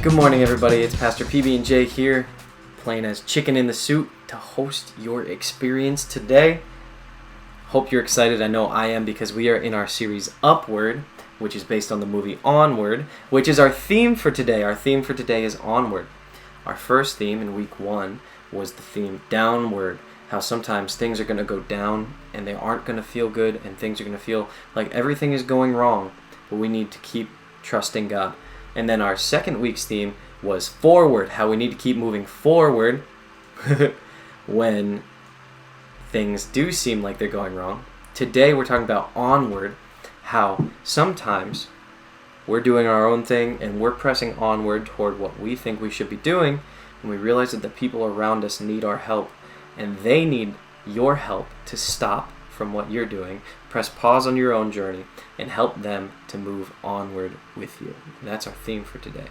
Good morning, everybody. It's Pastor PB&J here, playing as Chicken in the Suit to host your experience today. Hope you're excited. I know I am, because we are in our series Upward, which is based on the movie Onward, which is our theme for today. Our theme for today is Onward. Our first theme in week 1 was the theme Downward, how sometimes things are going to go down and they aren't going to feel good and things are going to feel like everything is going wrong, but we need to keep trusting God. And then our second week's theme was Forward, how we need to keep moving forward when things do seem like they're going wrong. Today we're talking about Onward, how sometimes we're doing our own thing and we're pressing onward toward what we think we should be doing, and we realize that the people around us need our help, and they need your help to stop from what you're doing, press pause on your own journey, and help them to move onward with you. And that's our theme for today.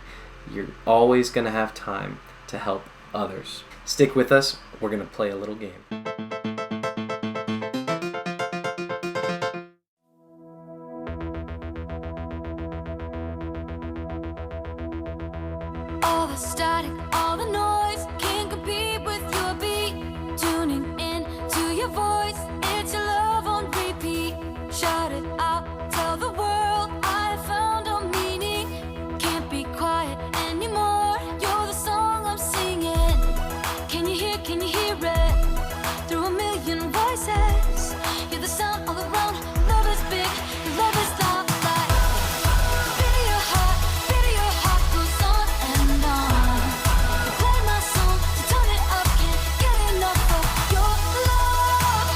You're always going to have time to help others. Stick with us. We're going to play a little game. All the static, all the noise can't compete with your beat. Tuning in to your voice, it's your love on repeat. Shout it out, tell the world I found a meaning. Can't be quiet anymore, you're the song I'm singing. Can you hear it? Through a million voices, you're the sound all around. Love is big, your love is loud like. Beat your heart goes on and on. You play my song to turn it up, can't get enough of your love.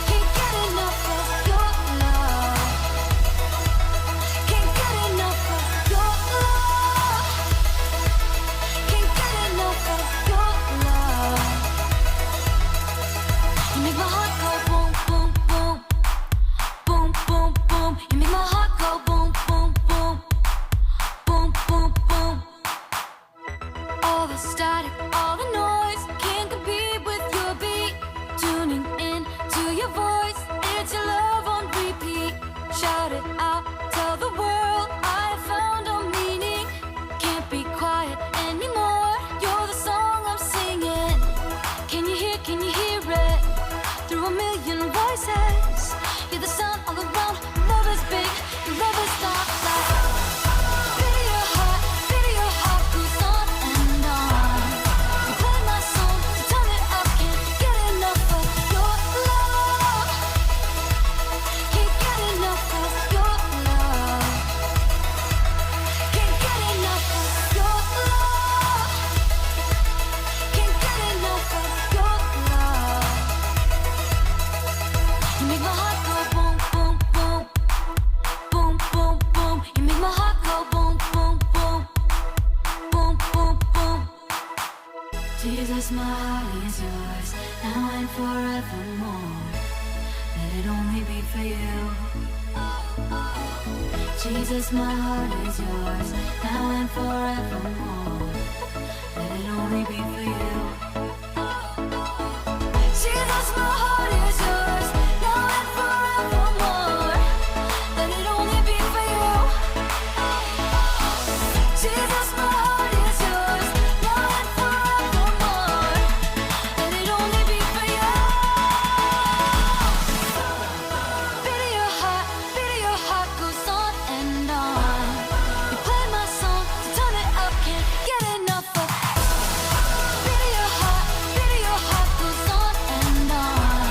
Can't get enough of your love. Can't get enough of your love. Can't get enough of your love. You make my heart go boom, boom, boom. Boom, boom, boom. You make my heart go boom, boom, boom. Boom, boom, boom. All the static, all the noise can't compete with your beat. Tuning in to your voice, it's your love on repeat. Shout it out, tell the world I found a meaning. Can't be quiet anymore, you're the song I'm singing. Can you hear it? Through a million voices, you're the sound all around. Love is big, your love is not like. Beat your heart goes on and on. You play my song to turn it up, can't get enough of your love. Can't get enough of your love. Can't get enough of your love. Can't get enough of your love. You make my heart go boom, boom, boom. Boom, boom, boom. You make my heart go boom, boom, boom. Boom, boom, boom. Jesus, my heart is yours, now and forevermore. Let it only be for you. Jesus, my heart is yours, now and forevermore. Let it only be for you. Jesus, my heart is yours, now and forevermore. Let it only be for you. Jesus, my heart is yours, now and forevermore. Let it only be for you. Beat your heart goes on and on. You play my song to turn it up, can't get enough of. Beat your heart goes on and on.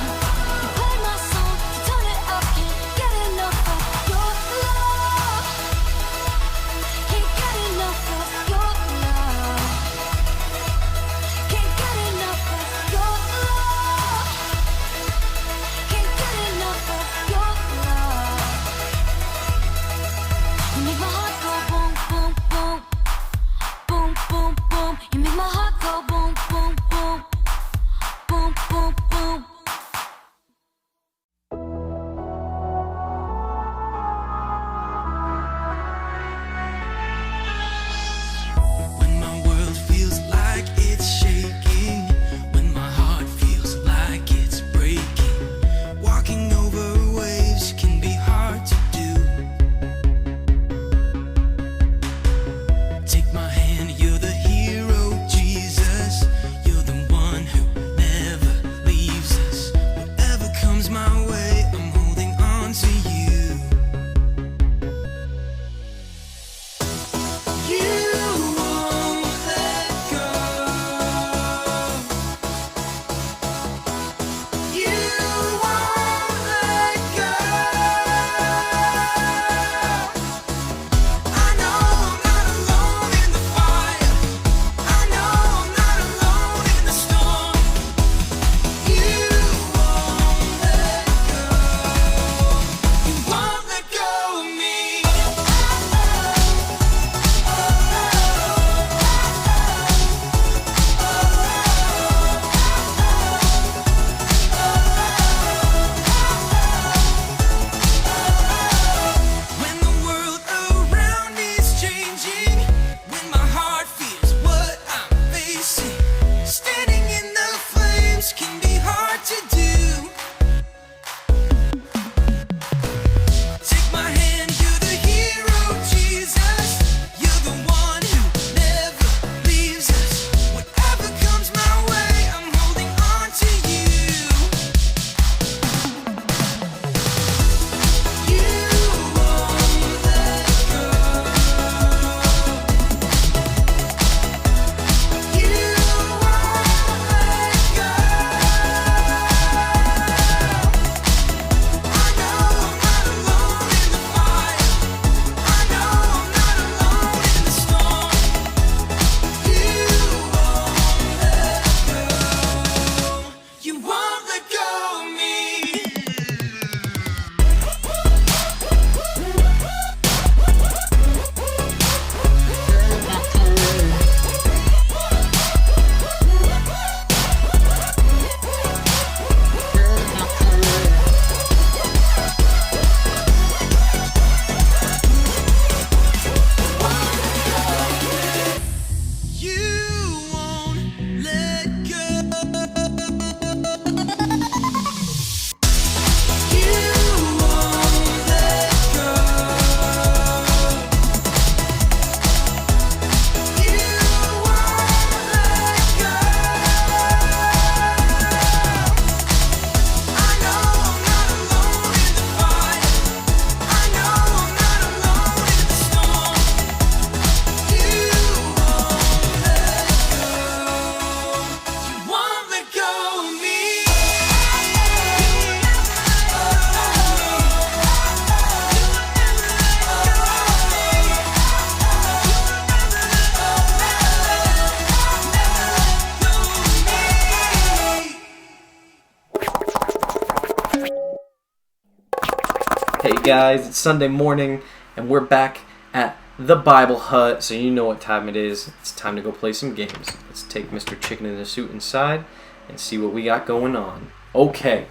guys? It's Sunday morning, and we're back at the Bible Hut, so you know what time it is. It's time to go play some games. Let's take Mr. Chicken in a Suit inside and see what we got going on. Okay,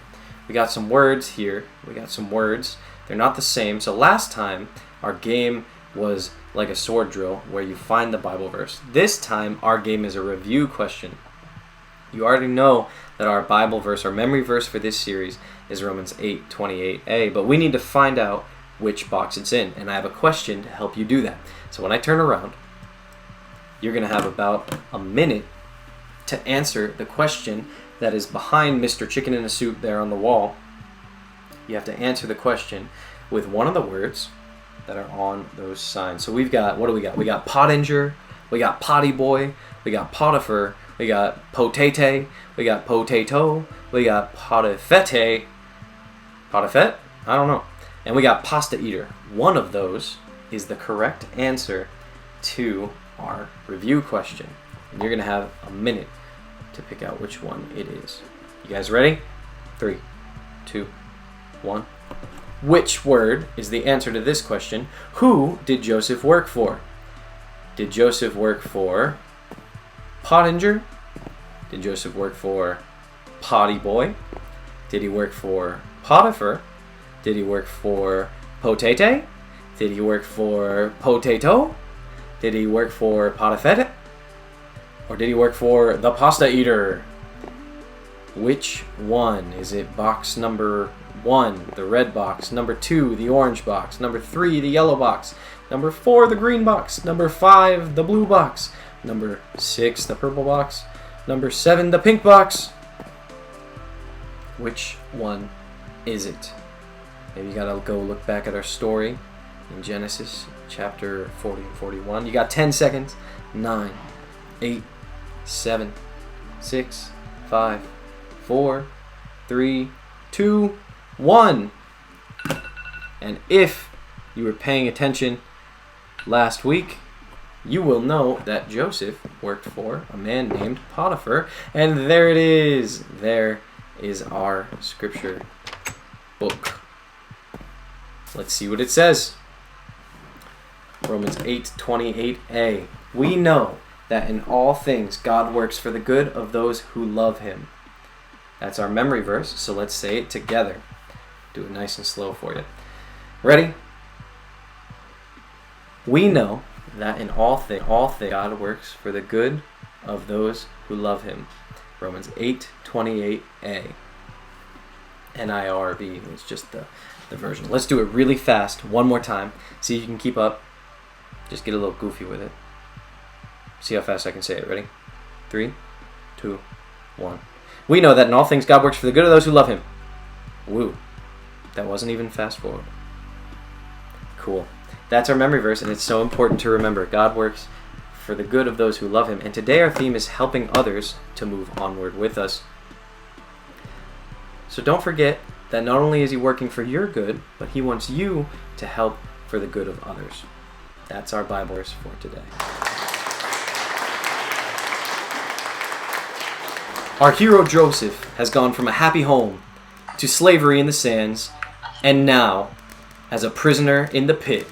we got some words here. They're not the same. So last time, our game was like a sword drill, where you find the Bible verse. This time, our game is a review question. You already know that our Bible verse, our memory verse for this series is Romans 8:28a, but we need to find out which box it's in, and I have a question to help you do that. So when I turn around, you're going to have about a minute to answer the question that is behind Mr. Chicken in a Suit there on the wall. You have to answer the question with one of the words that are on those signs. So we've got, what do we got? We got pottinger, we got potty boy, we got Potiphar, we got potate, we got potato, we got potifete, potifet? I don't know. And we got pasta eater. One of those is the correct answer to our review question. And you're going to have a minute to pick out which one it is. You guys ready? 3, 2, 1. Which word is the answer to this question? Who did Joseph work for? Did Joseph work for pottinger? Did Joseph work for potty boy? Did he work for Potiphar? Did he work for potate? Did he work for potato? Did he work for potifet? Or did he work for the pasta eater? Which one? Is it box number 1, the red box, number 2, the orange box, number 3, the yellow box, number 4, the green box, number 5, the blue box, number 6, the purple box, number 7, the pink box? Which one is it? Maybe you gotta go look back at our story in Genesis chapter 40 and 41. You got 10 seconds. 9, 8, 7, 6, 5, 4, 3, 2, 1. And if you were paying attention last week, you will know that Joseph worked for a man named Potiphar. And there it is. There is our scripture book. Let's see what it says. Romans 8:28a. We know that in all things God works for the good of those who love him. That's our memory verse, so let's say it together. Do it nice and slow for you. Ready? We know that in all things God works for the good of those who love him. Romans 8:28a. NIRV is just the version. Let's do it really fast one more time. See if you can keep up. Just get a little goofy with it. See how fast I can say it. Ready? 3, 2, 1. We know that in all things God works for the good of those who love him. Woo. That wasn't even fast forward. Cool. That's our memory verse, and it's so important to remember. God works for the good of those who love him. And today our theme is helping others to move onward with us. So don't forget that not only is he working for your good, but he wants you to help for the good of others. That's our Bible verse for today. Our hero Joseph has gone from a happy home to slavery in the sands, and now as a prisoner in the pit.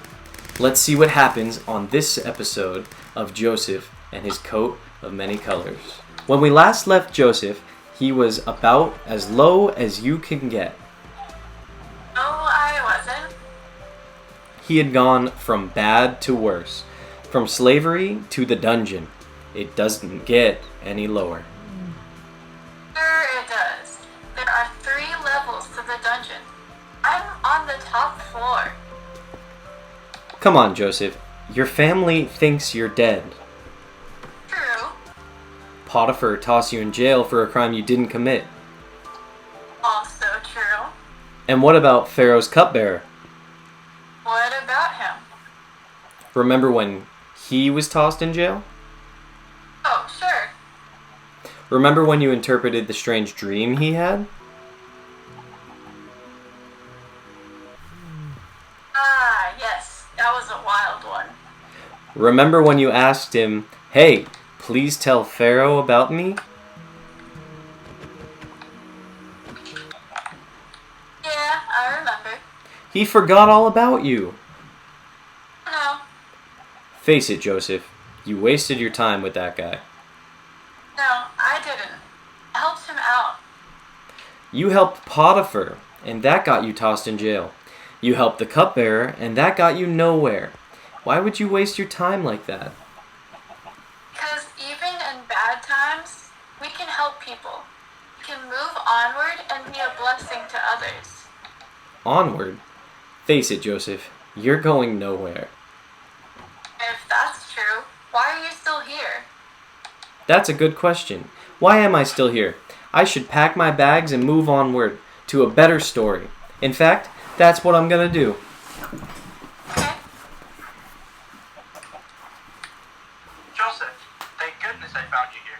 Let's see what happens on this episode of Joseph and his coat of many colors. When we last left Joseph, he was about as low as you can get. No, I wasn't. He had gone from bad to worse, from slavery to the dungeon. It doesn't get any lower. Sure it does. There are 3 levels to the dungeon. I'm on the top floor. Come on, Joseph. Your family thinks you're dead. True. Potiphar tossed you in jail for a crime you didn't commit. Also true. And what about Pharaoh's cupbearer? What about him? Remember when he was tossed in jail? Oh, sure. Remember when you interpreted the strange dream he had? Ah, yes. That was a wild one. Remember when you asked him, "Hey, please tell Pharaoh about me"? Yeah, I remember. He forgot all about you. No, Face it, Joseph. You wasted your time with that guy. no, I didn't. I helped him out. You helped Potiphar, and that got you tossed in jail. You helped the cupbearer, and that got you nowhere. Why would you waste your time like that? Because even in bad times, we can help people. We can move onward and be a blessing to others. Onward? Face it, Joseph. You're going nowhere. If that's true, why are you still here? That's a good question. Why am I still here? I should pack my bags and move onward to a better story. In fact, that's what I'm gonna do. Okay. Joseph, thank goodness I found you here.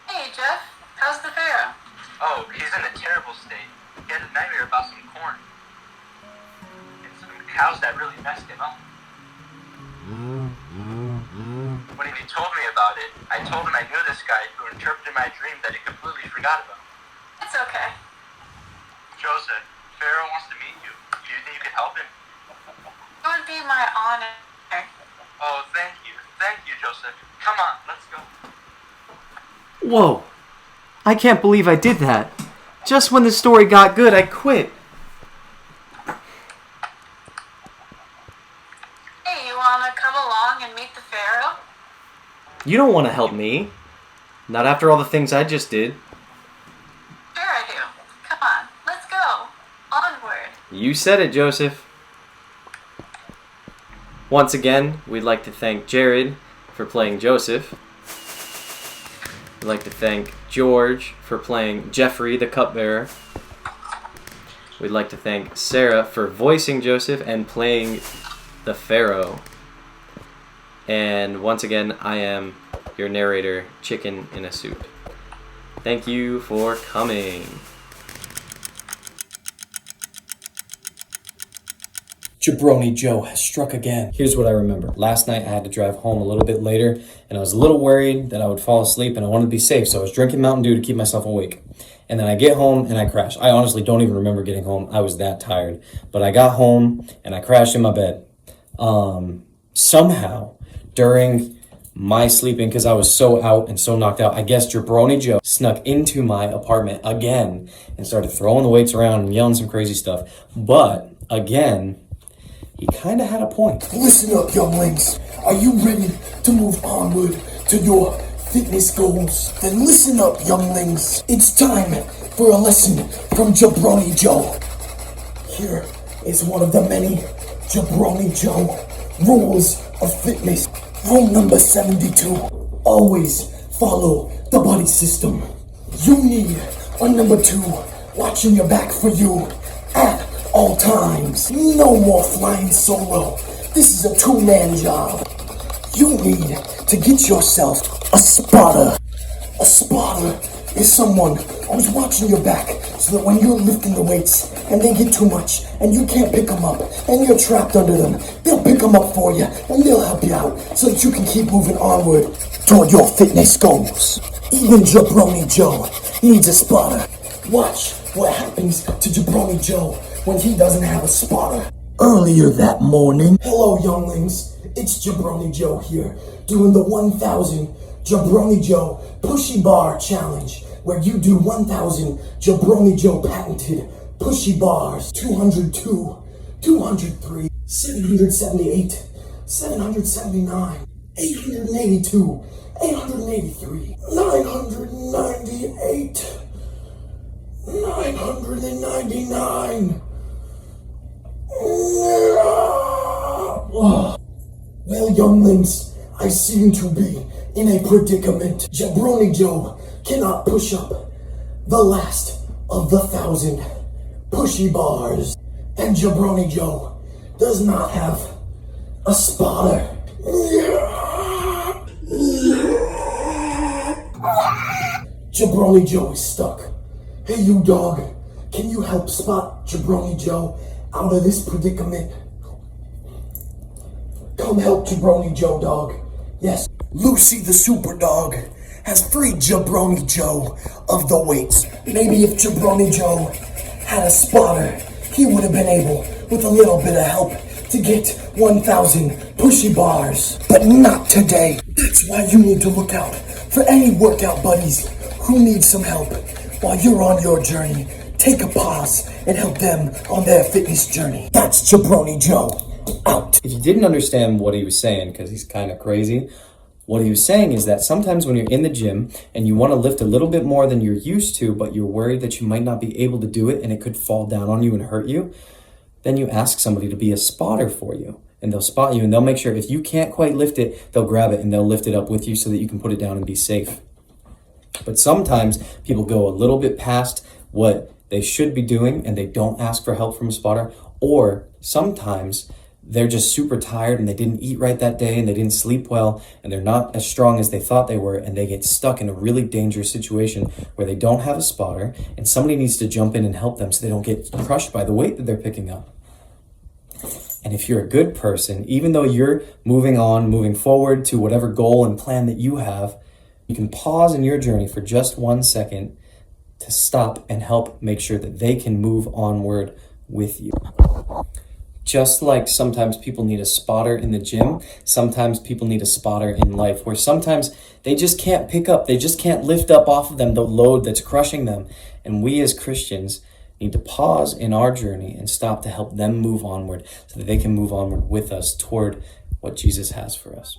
Hey, Jeff. How's the Pharaoh? Oh, he's in a terrible state. He had a nightmare about some corn. And some cows that really messed him up. When he told me about it, I told him I knew this guy who interpreted my dream that he completely forgot about. It's okay. Joseph, Pharaoh wants to meet you. Do you think you could help him? It would be my honor. Oh, thank you. Thank you, Joseph. Come on, let's go. Whoa! I can't believe I did that. Just when the story got good, I quit. Hey, you wanna come along and meet the Pharaoh? You don't want to help me. Not after all the things I just did. Sure I do. Come on, let's go. Onward. You said it, Joseph. Once again, we'd like to thank Jared for playing Joseph. We'd like to thank George for playing Jeffrey, the cupbearer. We'd like to thank Sarah for voicing Joseph and playing the Pharaoh. And once again, I am your narrator, Chicken in a Suit. Thank you for coming. Jabroni Joe has struck again. Here's what I remember. Last night I had to drive home a little bit later, and I was a little worried that I would fall asleep, and I wanted to be safe, so I was drinking Mountain Dew to keep myself awake. And then I get home and I crash. I honestly don't even remember getting home. I was that tired. But I got home and I crashed in my bed. Somehow, during my sleeping, because I was so out and so knocked out, I guess Jabroni Joe snuck into my apartment again and started throwing the weights around and yelling some crazy stuff. But again, he kind of had a point. Listen up, younglings. Are you ready to move onward to your fitness goals? Then listen up, younglings. It's time for a lesson from Jabroni Joe. Here is one of the many Jabroni Joe rules of fitness. Rule number 72. Always follow the buddy system. You need a number 2 watching your back for you at all times. No more flying solo. This is a 2-man job. You need to get yourself a spotter. A spotter is someone who's watching your back so that when you're lifting the weights and they get too much and you can't pick them up and you're trapped under them, they'll pick them up for you and they'll help you out so that you can keep moving onward toward your fitness goals. Even Jabroni Joe needs a spotter. Watch what happens to Jabroni Joe when he doesn't have a spotter. Earlier that morning, hello younglings, it's Jabroni Joe here, doing the 1000 Jabroni Joe Pushy Bar Challenge, where you do 1000 Jabroni Joe patented pushy bars. 202, 203, 778, 779, 882, 883, 998, 999. Well, younglings, I seem to be in a predicament. Jabroni Joe cannot push up the last of the 1000 pushy bars, and Jabroni Joe does not have a spotter. Jabroni Joe is stuck. Hey, you dog, can you help spot Jabroni Joe out of this predicament? Come help Jabroni Joe, dog. Yes. Lucy the super dog has freed Jabroni Joe of the weights. Maybe if Jabroni Joe had a spotter, he would have been able, with a little bit of help, to get 1,000 pushy bars. But not today. That's why you need to look out for any workout buddies who need some help. While you're on your journey, take a pause and help them on their fitness journey. That's Jabroni Joe, out. If you didn't understand what he was saying, because he's kind of crazy, what he was saying is that sometimes when you're in the gym and you want to lift a little bit more than you're used to, but you're worried that you might not be able to do it and it could fall down on you and hurt you, then you ask somebody to be a spotter for you. And they'll spot you and they'll make sure if you can't quite lift it, they'll grab it and they'll lift it up with you so that you can put it down and be safe. But sometimes people go a little bit past what they should be doing and they don't ask for help from a spotter, or sometimes they're just super tired and they didn't eat right that day and they didn't sleep well and they're not as strong as they thought they were, and they get stuck in a really dangerous situation where they don't have a spotter and somebody needs to jump in and help them so they don't get crushed by the weight that they're picking up. And if you're a good person, even though you're moving forward to whatever goal and plan that you have, you can pause in your journey for just 1 second to stop and help make sure that they can move onward with you. Just like sometimes people need a spotter in the gym, sometimes people need a spotter in life, where sometimes they just can't pick up, they just can't lift up off of them the load that's crushing them. And we as Christians need to pause in our journey and stop to help them move onward so that they can move onward with us toward what Jesus has for us.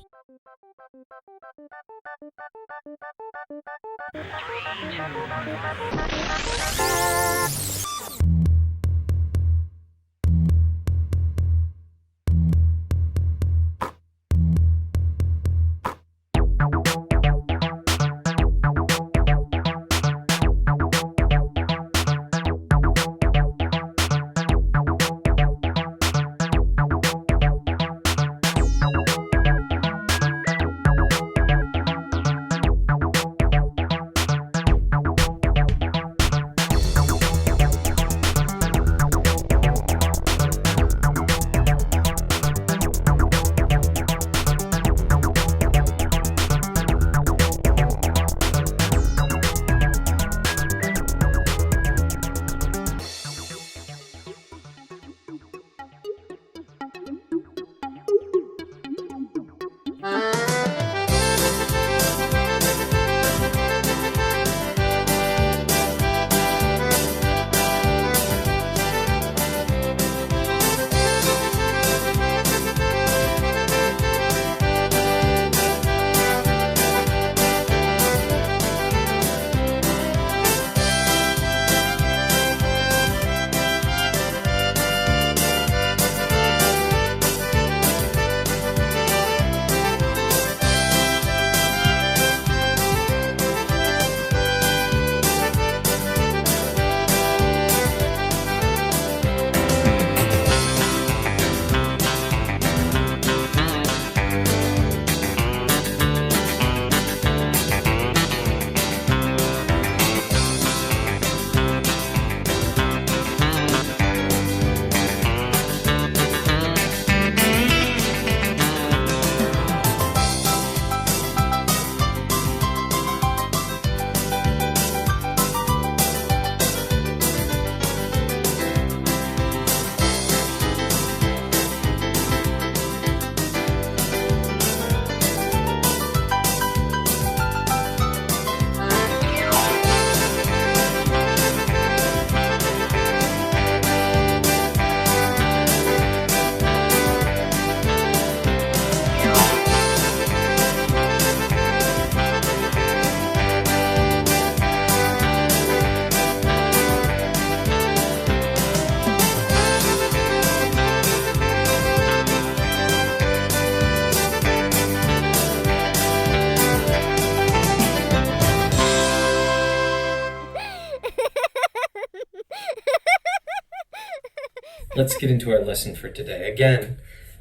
Let's get into our lesson for today. Again,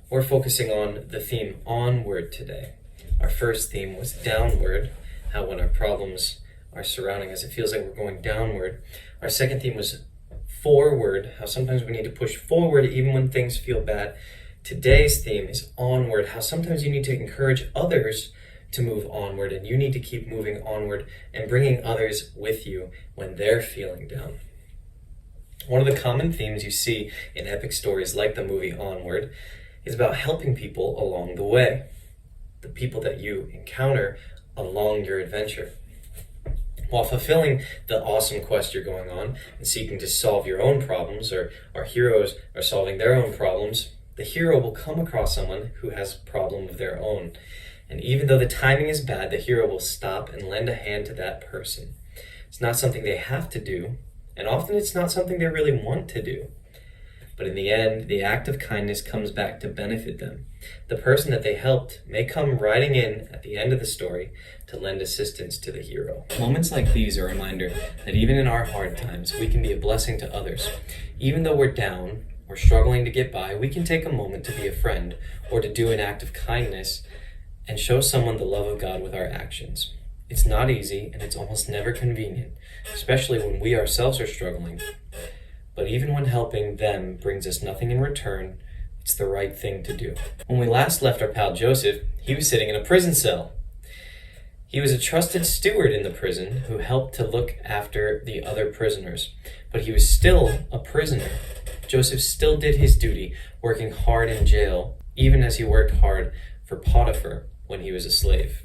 we're focusing on the theme onward today. Our first theme was downward, how when our problems are surrounding us, it feels like we're going downward. Our second theme was forward, how sometimes we need to push forward even when things feel bad. Today's theme is onward, how sometimes you need to encourage others to move onward, and you need to keep moving onward and bringing others with you when they're feeling down. One of the common themes you see in epic stories like the movie Onward is about helping people along the way, the people that you encounter along your adventure. While fulfilling the awesome quest you're going on and seeking to solve your own problems, or our heroes are solving their own problems, the hero will come across someone who has a problem of their own. And even though the timing is bad, the hero will stop and lend a hand to that person. It's not something they have to do, and often it's not something they really want to do. But in the end, the act of kindness comes back to benefit them. The person that they helped may come riding in at the end of the story to lend assistance to the hero. Moments like these are a reminder that even in our hard times, we can be a blessing to others. Even though we're down or struggling to get by, we can take a moment to be a friend or to do an act of kindness and show someone the love of God with our actions. It's not easy, and it's almost never convenient, especially when we ourselves are struggling. But even when helping them brings us nothing in return, it's the right thing to do. When we last left our pal Joseph, he was sitting in a prison cell. He was a trusted steward in the prison who helped to look after the other prisoners, but he was still a prisoner. Joseph still did his duty, working hard in jail, even as he worked hard for Potiphar when he was a slave.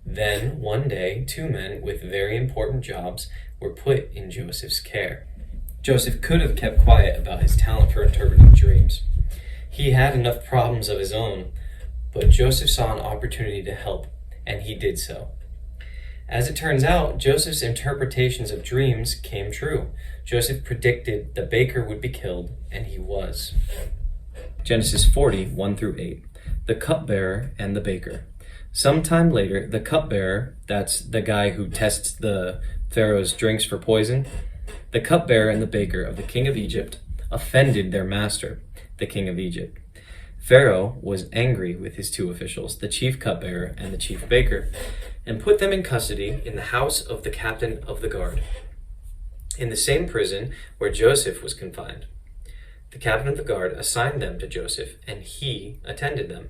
Then, one day, two men with very important jobs were put in Joseph's care. Joseph could have kept quiet about his talent for interpreting dreams. He had enough problems of his own, but Joseph saw an opportunity to help, and he did so. As it turns out, Joseph's interpretations of dreams came true. Joseph predicted the baker would be killed, and he was. Genesis 40, 1-8. The cupbearer and the baker. Sometime later, the cupbearer, that's the guy who tests the Pharaoh's drinks for poison, the cupbearer and the baker of the king of Egypt offended their master, the king of Egypt. Pharaoh was angry with his two officials, the chief cupbearer and the chief baker, and put them in custody in the house of the captain of the guard, in the same prison where Joseph was confined. The captain of the guard assigned them to Joseph, and he attended them.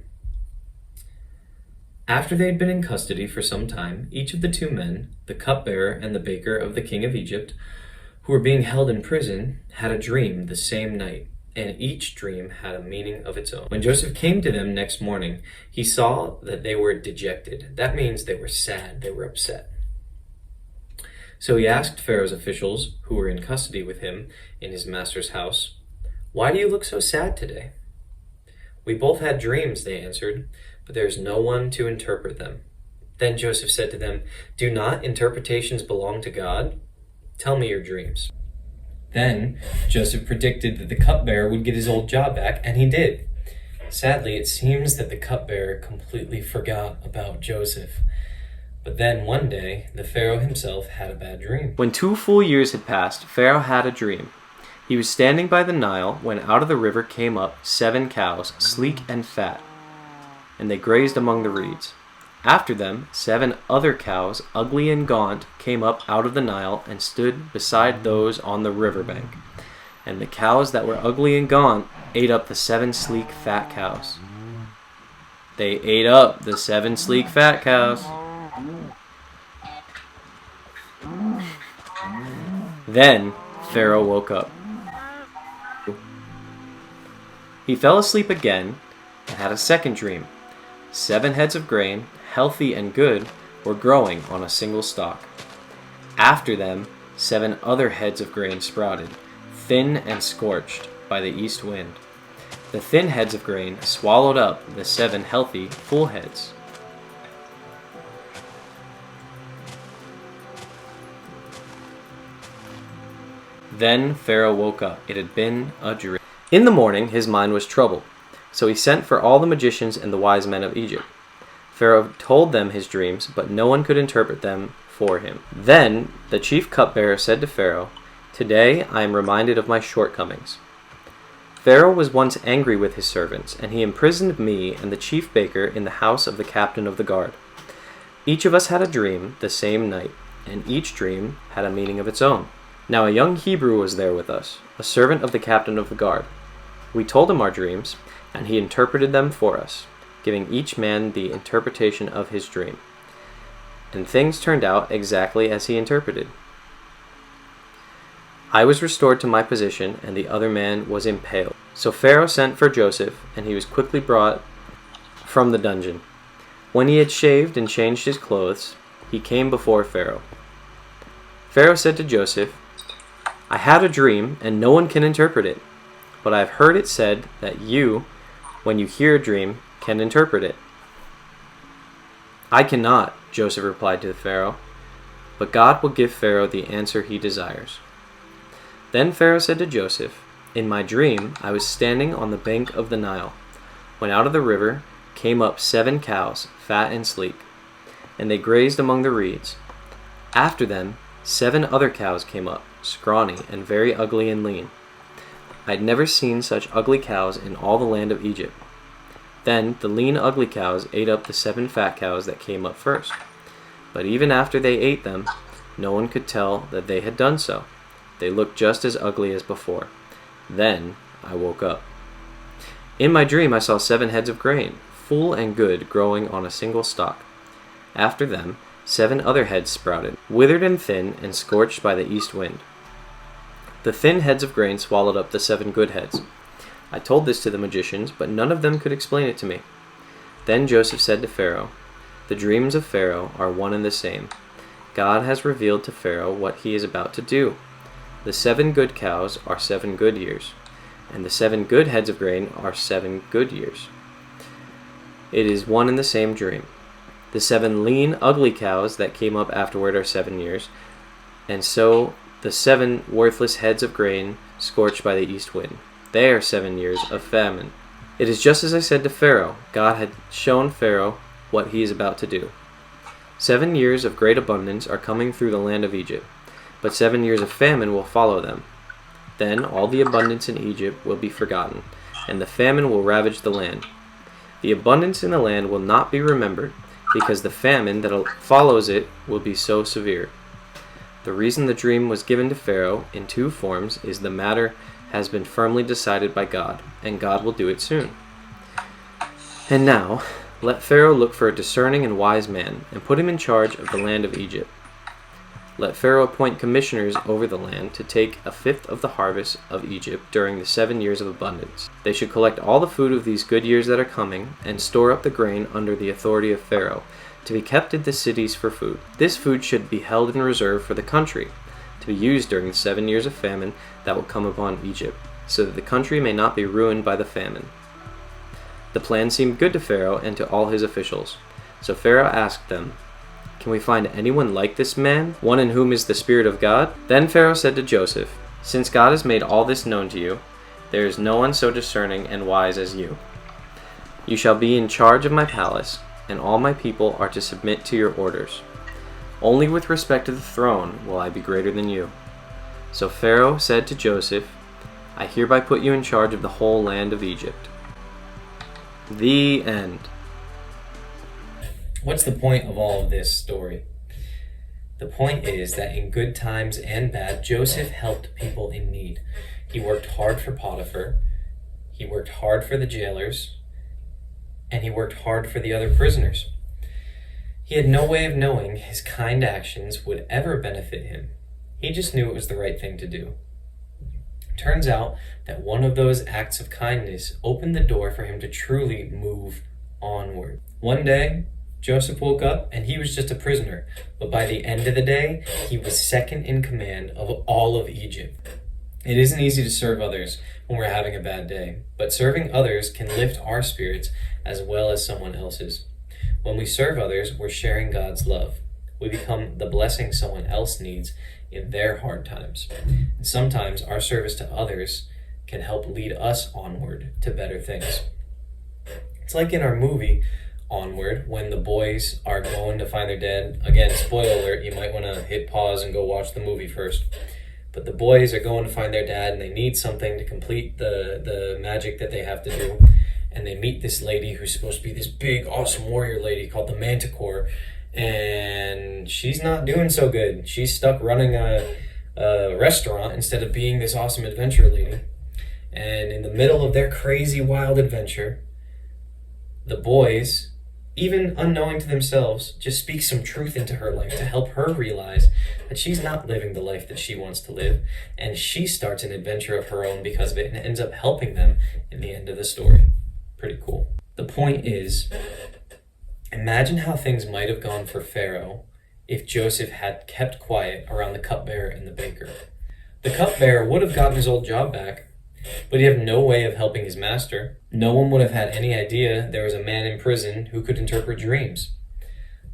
After they had been in custody for some time, each of the two men, the cupbearer and the baker of the king of Egypt, who were being held in prison, had a dream the same night, and each dream had a meaning of its own. When Joseph came to them next morning, he saw that they were dejected. That means they were sad, they were upset. So he asked Pharaoh's officials, who were in custody with him in his master's house, "Why do you look so sad today?" "We both had dreams," they answered, "but there is no one to interpret them." Then Joseph said to them, "Do not interpretations belong to God? Tell me your dreams." Then Joseph predicted that the cupbearer would get his old job back, and he did. Sadly, it seems that the cupbearer completely forgot about Joseph. But then one day, the Pharaoh himself had a bad dream. When 2 full years had passed, Pharaoh had a dream. He was standing by the Nile when out of the river came up 7 cows, sleek and fat, and they grazed among the reeds. After them, 7 other cows, ugly and gaunt, came up out of the Nile and stood beside those on the riverbank. And the cows that were ugly and gaunt ate up the 7 sleek fat cows. They ate up the 7 sleek fat cows. Then Pharaoh woke up. He fell asleep again and had a second dream. 7 heads of grain, healthy and good, were growing on a single stalk. After them, 7 other heads of grain sprouted, thin and scorched by the east wind. The thin heads of grain swallowed up the 7 healthy, full heads. Then Pharaoh woke up. It had been a dream. In the morning, his mind was troubled, so he sent for all the magicians and the wise men of Egypt. Pharaoh told them his dreams, but no one could interpret them for him. Then the chief cupbearer said to Pharaoh, "Today I am reminded of my shortcomings. Pharaoh was once angry with his servants, and he imprisoned me and the chief baker in the house of the captain of the guard. Each of us had a dream the same night, and each dream had a meaning of its own. Now a young Hebrew was there with us, a servant of the captain of the guard. We told him our dreams, and he interpreted them for us, giving each man the interpretation of his dream. And things turned out exactly as he interpreted. I was restored to my position, and the other man was impaled. So Pharaoh sent for Joseph, and he was quickly brought from the dungeon. When he had shaved and changed his clothes, he came before Pharaoh. Pharaoh said to Joseph, I had a dream, and no one can interpret it. But I have heard it said that you, when you hear a dream, can interpret it. I cannot, Joseph replied to the Pharaoh, but God will give Pharaoh the answer he desires. Then Pharaoh said to Joseph, In my dream I was standing on the bank of the Nile, when out of the river came up 7 cows, fat and sleek, and they grazed among the reeds. After them 7 other cows came up, scrawny and very ugly and lean. I had never seen such ugly cows in all the land of Egypt. Then the lean, ugly cows ate up the 7 fat cows that came up first. But even after they ate them, no one could tell that they had done so. They looked just as ugly as before. Then I woke up. In my dream I saw 7 heads of grain, full and good, growing on a single stalk. After them 7 other heads sprouted, withered and thin and scorched by the east wind. The thin heads of grain swallowed up the 7 good heads. I told this to the magicians, but none of them could explain it to me. Then Joseph said to Pharaoh, The dreams of Pharaoh are one and the same. God has revealed to Pharaoh what he is about to do. The 7 good cows are 7 good years, and the 7 good heads of grain are 7 good years. It is one and the same dream. The 7 lean, ugly cows that came up afterward are 7 years, and so the 7 worthless heads of grain scorched by the east wind. They are 7 years of famine. It is just as I said to Pharaoh. God had shown Pharaoh what he is about to do. 7 years of great abundance are coming through the land of Egypt, but 7 years of famine will follow them. Then all the abundance in Egypt will be forgotten, and the famine will ravage the land. The abundance in the land will not be remembered, because the famine that follows it will be so severe. The reason the dream was given to Pharaoh in 2 forms is the matter has been firmly decided by God, and God will do it soon. And now, let Pharaoh look for a discerning and wise man, and put him in charge of the land of Egypt. Let Pharaoh appoint commissioners over the land to take 1/5 of the harvest of Egypt during the 7 years of abundance. They should collect all the food of these good years that are coming, and store up the grain under the authority of Pharaoh, to be kept in the cities for food. This food should be held in reserve for the country, to be used during the 7 years of famine that will come upon Egypt, so that the country may not be ruined by the famine. The plan seemed good to Pharaoh and to all his officials. So Pharaoh asked them, Can we find anyone like this man, one in whom is the Spirit of God? Then Pharaoh said to Joseph, Since God has made all this known to you, there is no one so discerning and wise as you. You shall be in charge of my palace, and all my people are to submit to your orders. Only with respect to the throne will I be greater than you. So Pharaoh said to Joseph, I hereby put you in charge of the whole land of Egypt. The end. What's the point of all of this story? The point is that in good times and bad, Joseph helped people in need. He worked hard for Potiphar, he worked hard for the jailers, and he worked hard for the other prisoners. He had no way of knowing his kind actions would ever benefit him. He just knew it was the right thing to do. Turns out that one of those acts of kindness opened the door for him to truly move onward. One day, Joseph woke up and he was just a prisoner, but by the end of the day, he was second in command of all of Egypt. It isn't easy to serve others when we're having a bad day, but serving others can lift our spirits as well as someone else's. When we serve others, we're sharing God's love. We become the blessing someone else needs in their hard times. And sometimes our service to others can help lead us onward to better things. It's like in our movie, Onward, when the boys are going to find their dad. Again, spoiler alert, you might want to hit pause and go watch the movie first. But the boys are going to find their dad and they need something to complete the magic that they have to do. And they meet this lady who's supposed to be this big, awesome warrior lady called the Manticore. And she's not doing so good. She's stuck running a restaurant instead of being this awesome adventure lady. And in the middle of their crazy, wild adventure, the boys even unknowing to themselves, just speak some truth into her life to help her realize that she's not living the life that she wants to live, and she starts an adventure of her own because of it, and it ends up helping them in the end of the story. Pretty cool. The point is, imagine how things might have gone for Pharaoh if Joseph had kept quiet around the cupbearer and the baker. The cupbearer would have gotten his old job back, but he'd have no way of helping his master. No one would have had any idea there was a man in prison who could interpret dreams.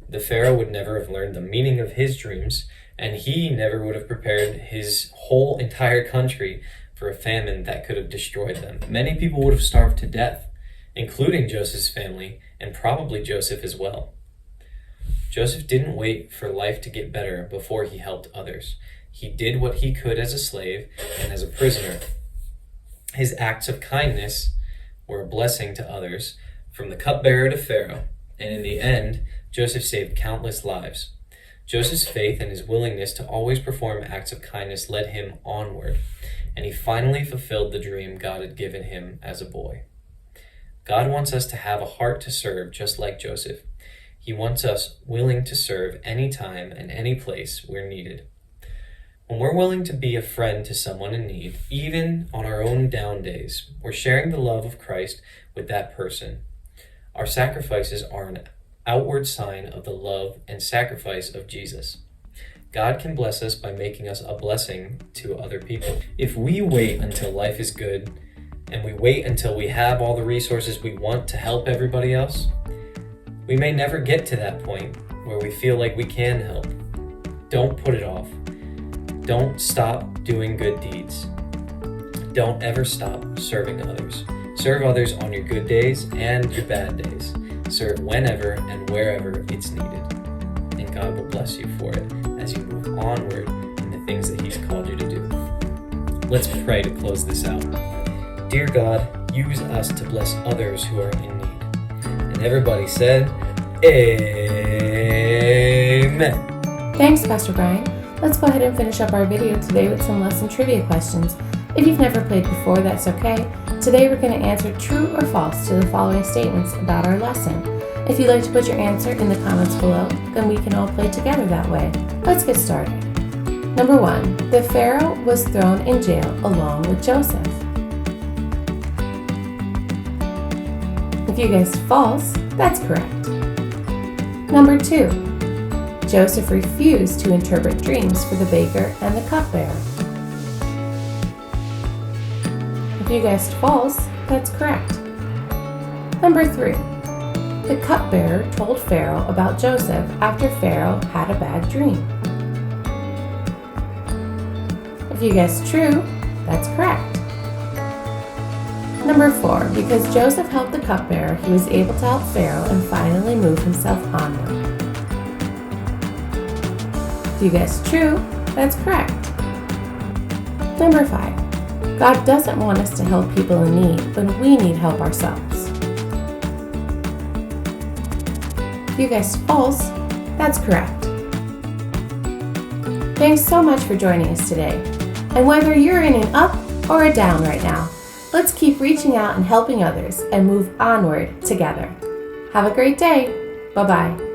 The Pharaoh would never have learned the meaning of his dreams, and he never would have prepared his whole entire country for a famine that could have destroyed them. Many people would have starved to death, including Joseph's family, and probably Joseph as well. Joseph didn't wait for life to get better before he helped others. He did what he could as a slave and as a prisoner. His acts of kindness were a blessing to others, from the cupbearer to Pharaoh, and in the end, Joseph saved countless lives. Joseph's faith and his willingness to always perform acts of kindness led him onward, and he finally fulfilled the dream God had given him as a boy. God wants us to have a heart to serve just like Joseph. He wants us willing to serve anytime and any place we're needed. When we're willing to be a friend to someone in need, even on our own down days, we're sharing the love of Christ with that person. Our sacrifices are an outward sign of the love and sacrifice of Jesus. God can bless us by making us a blessing to other people. If we wait until life is good, and we wait until we have all the resources we want to help everybody else, we may never get to that point where we feel like we can help. Don't put it off. Don't stop doing good deeds. Don't ever stop serving others. Serve others on your good days and your bad days. Serve whenever and wherever it's needed. And God will bless you for it as you move onward in the things that He's called you to do. Let's pray to close this out. Dear God, use us to bless others who are in need. And everybody said, Amen. Thanks, Pastor Brian. Let's go ahead and finish up our video today with some lesson trivia questions. If you've never played before, that's okay. Today we're going to answer true or false to the following statements about our lesson. If you'd like to put your answer in the comments below, then we can all play together that way. Let's get started. Number 1. The Pharaoh was thrown in jail along with Joseph. If you guessed false, that's correct. Number 2. Joseph refused to interpret dreams for the baker and the cupbearer. If you guessed false, that's correct. Number 3. The cupbearer told Pharaoh about Joseph after Pharaoh had a bad dream. If you guessed true, that's correct. Number 4. Because Joseph helped the cupbearer, he was able to help Pharaoh and finally move himself onward. If you guessed true, that's correct. Number 5. God doesn't want us to help people in need when we need help ourselves. If you guessed false, that's correct. Thanks so much for joining us today. And whether you're in an up or a down right now, let's keep reaching out and helping others and move onward together. Have a great day. Bye-bye.